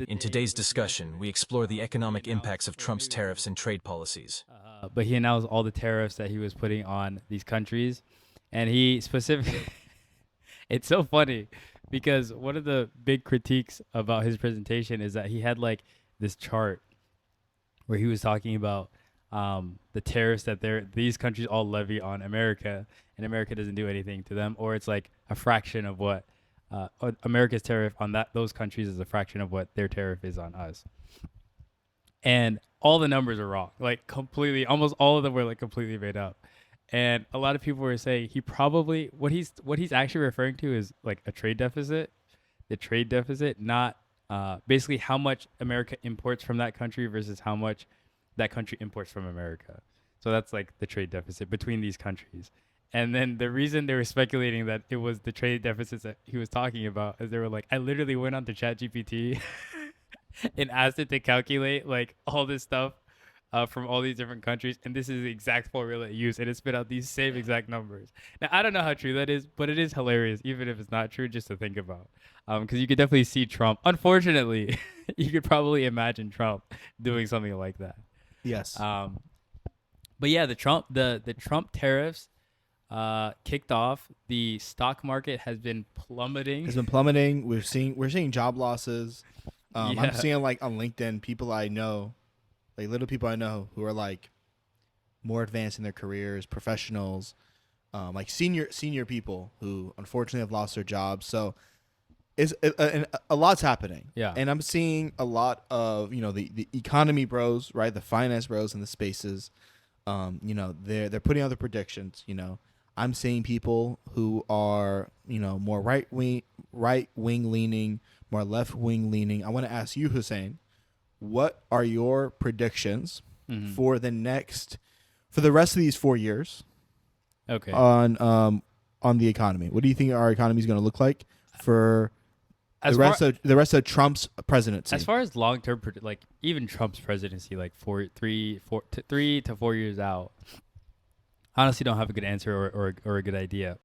In today's discussion, we explore the economic impacts of Trump's tariffs and trade policies. But he announced all the tariffs that he was putting on these countries, and he specifically. It's so funny because one of the big critiques about his presentation is that he had like this chart where he was talking about the tariffs that these countries all levy on America, and America doesn't do anything to them, or it's like a fraction of what America's tariff on those countries is a fraction of what their tariff is on us. And all the numbers are wrong, like completely. Almost all of them were like completely made up. And a lot of people were saying he probably what he's actually referring to is like a trade deficit, the trade deficit, not basically how much America imports from that country versus how much that country imports from America. So that's like the trade deficit between these countries. And then the reason they were speculating that it was the trade deficits that he was talking about is they were like, I literally went on to ChatGPT and asked it to calculate like all this stuff from all these different countries, and this is the exact formula it used, and it spit out these same exact numbers. Now, I don't know how true that is, but it is hilarious, even if it's not true, just to think about. Because you could definitely see Trump. Unfortunately, you could probably imagine Trump doing something like that. Yes. But yeah, the Trump tariffs kicked off. The stock market has been plummeting. We're seeing job losses. Yeah. I'm seeing like on LinkedIn people I know, like little people I know who are like more advanced in their careers, professionals, like senior people who unfortunately have lost their jobs. So a lot's happening. Yeah. And I'm seeing a lot of, the economy bros, right? The finance bros in the spaces. They're putting out the predictions. I'm seeing people who are, more right wing leaning, more left wing leaning. I want to ask you, Hussein, what are your predictions for the rest of these 4 years? Okay. On the economy. What do you think our economy is going to look like for the rest of Trump's presidency? As far as long term, like even Trump's presidency, like 3 to 4 years out, honestly don't have a good answer or a good idea.